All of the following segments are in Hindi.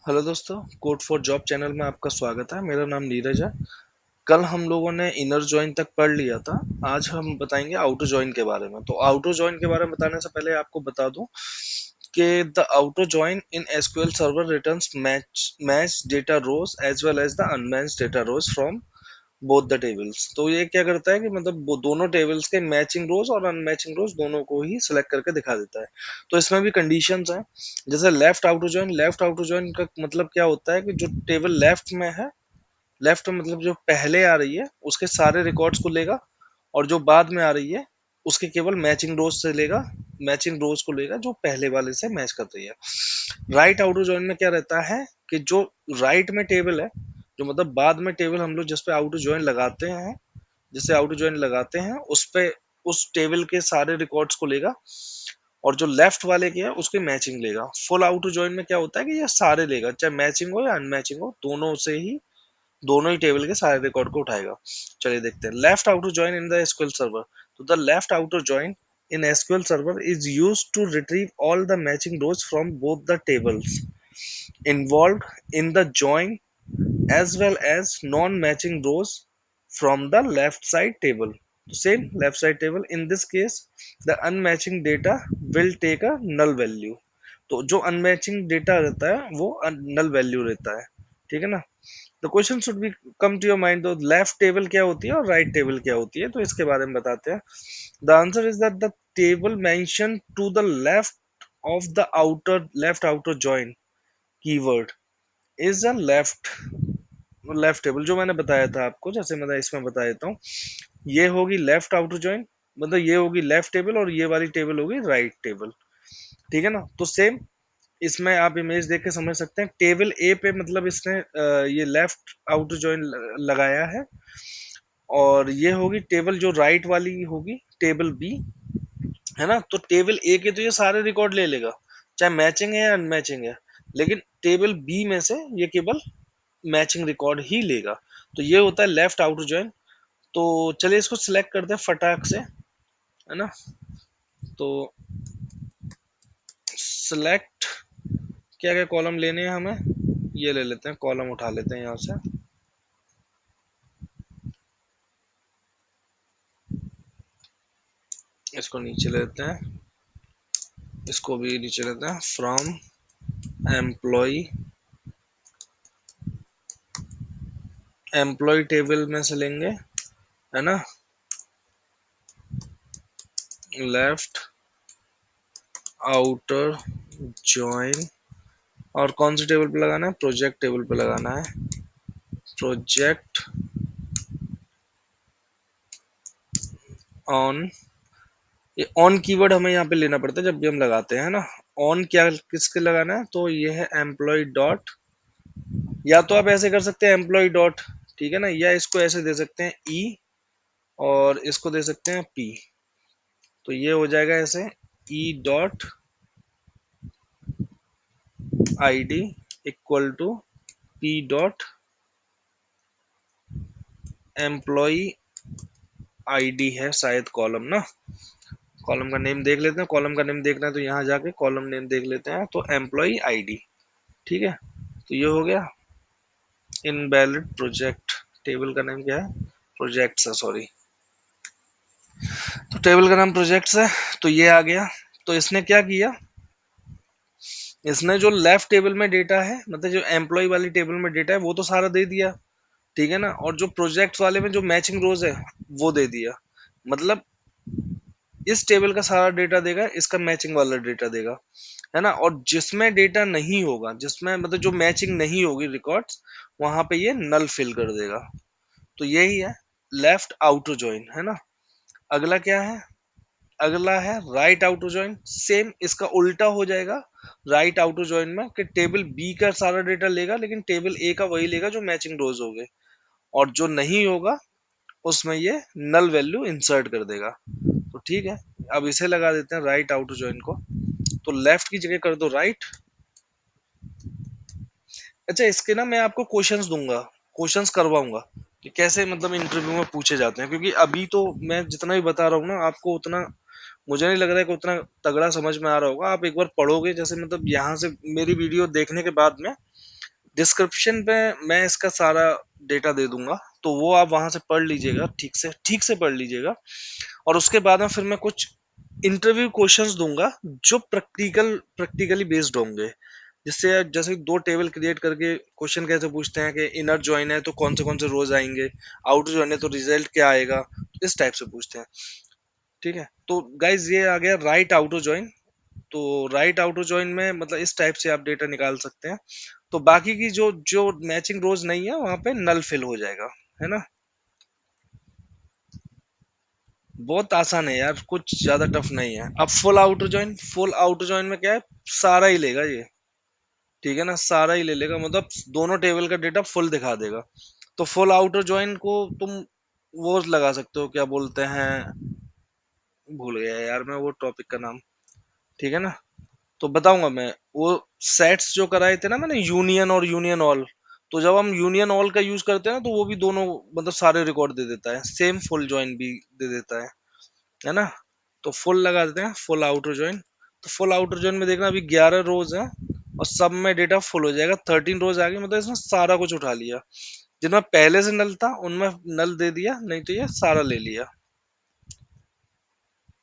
हेलो दोस्तों, कोड फॉर जॉब चैनल में आपका स्वागत है। मेरा नाम नीरज है। कल हम लोगों ने इनर जॉइन तक पढ़ लिया था। आज हम बताएंगे आउटर जॉइन के बारे में। तो आउटर जॉइन के बारे में बताने से पहले आपको बता दूं कि the outer join in SQL server returns match data rows as well as the unmatched data rows from both the tables. तो ये क्या करता है कि मतलब वो दोनों टेबल्स के मैचिंग रोज और अनमैचिंग रोज दोनों को ही सिलेक्ट करके दिखा देता है। तो इसमें भी कंडीशंस हैं। जैसे लेफ्ट आउटर जॉइन का मतलब क्या होता है कि जो टेबल लेफ्ट में है, लेफ्ट मतलब जो पहले आ रही है उसके सारे रिकॉर्ड्स को लेगा, और जो बाद में आ रही है उसके केवल मैचिंग रोज से लेगा, मैचिंग रोज को लेगा जो पहले वाले से मैच कर रही है। राइट आउटर जॉइन में क्या रहता है कि जो राइट में टेबल है, जो मतलब बाद में टेबल हम लोग जिस पे आउटर जॉइन लगाते हैं, जिससे आउटर जॉइन लगाते हैं उस पे उस टेबल के सारे रिकॉर्ड्स को लेगा, और जो लेफ्ट वाले के है उसकी मैचिंग लेगा। फुल आउटर जॉइन में क्या होता है कि ये सारे लेगा, चाहे मैचिंग हो या अनमैचिंग हो, दोनों से ही दोनों ही टेबल के सारे रिकॉर्ड को उठाएगा। चलिए देखते हैं left outer join in the SQL server. तो the left outer join in SQL Server is used to retrieve all the matching rows from both the tables involved in the join, as well as non-matching rows from the left side table. Same left side table. In this case, the unmatching data will take a null value. तो जो अनमैचिंग डेटा रहता है वो नल वैल्यू रहता है। ठीक है ना। The question should be come to your mind, तो लेफ्ट टेबल क्या होती है और राइट टेबल क्या होती है, तो इसके बारे में बताते हैं। The answer is that the table mention to the left of the outer left outer join keyword is a left table, जो मैंने बताया था आपको। जैसे मैं इसमें बता देता हूँ, ये होगी लेफ्ट आउटर जॉइन, मतलब ये होगी लेफ्ट टेबल और ये वाली टेबल होगी राइट टेबल। ठीक है ना। तो सेम इसमें आप इमेज देख के समझ सकते हैं। टेबल ए पे मतलब इसने ये लेफ्ट आउटर जॉइन लगाया है, और ये होगी टेबल जो राइट वाली होगी टेबल बी, है ना। तो टेबल ए के तो ये सारे रिकॉर्ड ले लेगा, चाहे मैचिंग है या अनमैचिंग है, लेकिन टेबल बी में से ये केवल मैचिंग रिकॉर्ड ही लेगा। तो ये होता है लेफ्ट आउटर जॉइन। तो चलिए इसको सिलेक्ट करते हैं फटाक से, है ना। तो सिलेक्ट क्या क्या कॉलम लेने हैं हमें, ये ले लेते हैं, कॉलम उठा लेते हैं यहाँ से। इसको नीचे लेते हैं, इसको भी नीचे लेते हैं। फ्रॉम एम्प्लॉय, एम्प्लॉय टेबल में से लेंगे, है ना। लेफ्ट आउटर जॉइन, और कौन सी टेबल पे लगाना है, प्रोजेक्ट टेबल पे लगाना है। प्रोजेक्ट ऑन, ये ऑन कीवर्ड हमें यहाँ पे लेना पड़ता है जब भी हम लगाते हैं ना। ऑन क्या किसके लगाना है, तो ये है एम्प्लॉय डॉट, या तो आप ऐसे कर सकते हैं एम्प्लॉय डॉट, ठीक है ना, या इसको ऐसे दे सकते हैं ई, और इसको दे सकते हैं पी। तो ये हो जाएगा ऐसे, E dot I D equal to P dot employee ID है शायद कॉलम ना। कॉलम का नेम देख लेते हैं, कॉलम का नेम देखना है तो यहाँ जाके कॉलम नेम देख लेते हैं, तो एम्प्लॉय आईडी। ठीक है। तो ये हो गया इनवैलिड प्रोजेक्ट। टेबल का नाम क्या है, प्रोजेक्ट्स है, सॉरी। तो टेबल का नाम प्रोजेक्ट्स है। तो ये आ गया। तो इसने क्या किया, इसने जो लेफ्ट टेबल में डेटा है, मतलब जो एम्प्लॉय वाली टेबल में डेटा है वो तो सारा दे दिया, ठीक है ना। और जो प्रोजेक्ट्स वाले में जो मैचिंग रोज है वो दे दिया। मतलब इस टेबल का सारा डेटा देगा, इसका मैचिंग वाला डेटा देगा, है ना। और जिसमें डेटा नहीं होगा, जिसमें मतलब जो मैचिंग नहीं होगी रिकॉर्ड्स, वहां पे ये नल फिल कर देगा। तो यही है लेफ्ट आउटर जॉइन, है ना। अगला क्या है, अगला है राइट आउटर जॉइन। सेम इसका उल्टा हो जाएगा राइट आउटर जॉइन में, कि टेबल बी का सारा डेटा लेगा लेकिन टेबल ए का वही लेगा जो मैचिंग रोज हो गए, और जो नहीं होगा उसमें ये नल वैल्यू इंसर्ट कर देगा। तो ठीक है, अब इसे लगा देते हैं राइट आउटर जॉइन को। तो लेफ्ट की जगह कर दो राइट। अच्छा, इसके ना मैं आपको क्वेश्चंस दूंगा, क्वेश्चंस करवाऊंगा कि कैसे मतलब इंटरव्यू में पूछे जाते हैं, क्योंकि अभी तो मैं जितना भी बता रहा हूँ ना आपको, उतना मुझे नहीं लग रहा है कि उतना तगड़ा समझ में आ रहा होगा। आप एक बार पढ़ोगे, जैसे मतलब यहाँ से मेरी वीडियो देखने के बाद में डिस्क्रिप्शन पे मैं इसका सारा डेटा दे दूंगा, तो वो आप वहां से पढ़ लीजिएगा, ठीक से पढ़ लीजिएगा। और उसके बाद में फिर मैं कुछ इंटरव्यू क्वेश्चंस दूंगा जो प्रैक्टिकली बेस्ड होंगे, जिससे जैसे दो टेबल क्रिएट करके क्वेश्चन कैसे पूछते हैं कि इनर जॉइन है तो कौन से रोज आएंगे, आउटर जॉइन है तो रिजल्ट क्या आएगा, इस टाइप से पूछते हैं। ठीक है, तो गाइज ये आ गया राइट आउटर जॉइन। तो राइट आउटर जॉइन में मतलब इस टाइप से आप डेटा निकाल सकते हैं। तो बाकी की जो जो मैचिंग रोज नहीं है वहां पे नल फिल हो जाएगा, है ना। बहुत आसान है यार, कुछ ज्यादा टफ नहीं है। अब फुल आउटर जॉइन में क्या है, सारा ही लेगा ये। ठीक है ना, सारा ही ले लेगा, मतलब दोनों टेबल का डेटा फुल दिखा देगा। तो फुल आउटर जॉइन को तुम वो लगा सकते हो, क्या बोलते हैं, भूल गया यार मैं वो टॉपिक का नाम। ठीक है ना, तो बताऊंगा मैं। वो सेट्स जो कराए थे ना मैंने, यूनियन और यूनियन ऑल, तो जब हम यूनियन ऑल का यूज करते हैं ना तो वो भी दोनों मतलब सारे रिकॉर्ड दे देता है, सेम फुल जॉइन भी दे देता है ना। तो फुल लगा देते हैं, फुल आउटर जॉइन। तो फुल आउटर जॉइन में देखना अभी 11 रोज है, और सब में डेटा फुल हो जाएगा। 13 रोज आ गई, मतलब इसने सारा कुछ उठा लिया। जिनमें पहले से नल था उनमें नल दे दिया, नहीं तो ये सारा ले लिया।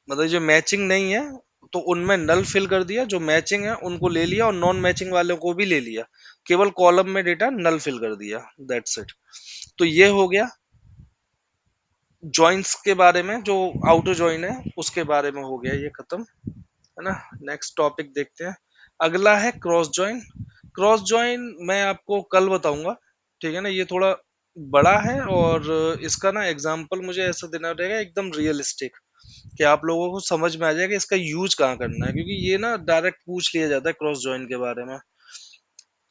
मतलब जो मैचिंग नहीं है तो उनमें नल फिल कर दिया, जो मैचिंग है उनको ले लिया और नॉन मैचिंग वालों को भी ले लिया। केवल कॉलम में डेटा नल फिल कर दिया, दैट्स इट। तो ये हो गया जॉइंस के बारे में, जो आउटर जॉइन है उसके बारे में हो गया ये खत्म, है ना। नेक्स्ट टॉपिक देखते हैं। अगला है क्रॉस जॉइन। क्रॉस जॉइन मैं आपको कल बताऊंगा। ठीक है ना, ये थोड़ा बड़ा है, और इसका ना एग्जाम्पल मुझे ऐसा देना रहेगा एकदम रियलिस्टिक, कि आप लोगों को समझ में आ जाएगा इसका यूज कहाँ करना है, क्योंकि ये ना डायरेक्ट पूछ लिया जाता है क्रॉस जॉइन के बारे में।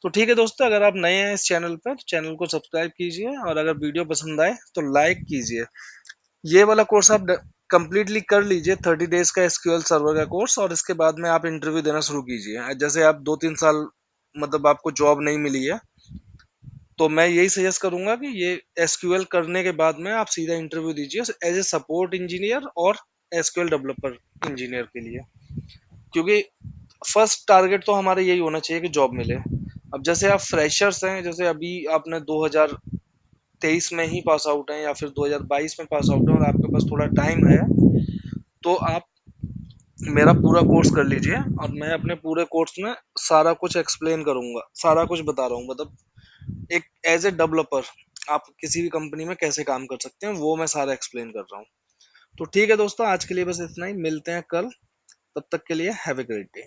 तो ठीक है दोस्तों, अगर आप नए हैं इस चैनल पर तो चैनल को सब्सक्राइब कीजिए, और अगर वीडियो पसंद आए तो लाइक कीजिए। ये वाला कोर्स आप कंप्लीटली कर लीजिए, 30 डेज का एसक्यूएल सर्वर का कोर्स, और इसके बाद में आप इंटरव्यू देना शुरू कीजिए। जैसे आप 2-3 साल मतलब आपको जॉब नहीं मिली है, तो मैं यही सजेस्ट करूंगा कि ये एसक्यूएल करने के बाद में आप सीधा इंटरव्यू दीजिए एज ए सपोर्ट इंजीनियर और एसक्यूएल डेवलपर इंजीनियर के लिए। क्योंकि फर्स्ट टारगेट तो हमारा यही होना चाहिए कि जॉब मिले। अब जैसे आप फ्रेशर्स हैं, जैसे अभी आपने 2023 में ही पास आउट हैं या फिर 2022 में पास आउट हैं और आपके पास थोड़ा टाइम है, तो आप मेरा पूरा कोर्स कर लीजिए, और मैं अपने पूरे कोर्स में सारा कुछ एक्सप्लेन करूंगा, सारा कुछ बता रहा हूँ, मतलब एक एज ए डेवलपर आप किसी भी कंपनी में कैसे काम कर सकते हैं वो मैं सारा एक्सप्लेन कर रहा हूँ। तो ठीक है दोस्तों, आज के लिए बस इतना ही, मिलते हैं कल। तब तक के लिए हैव ए ग्रेट डे।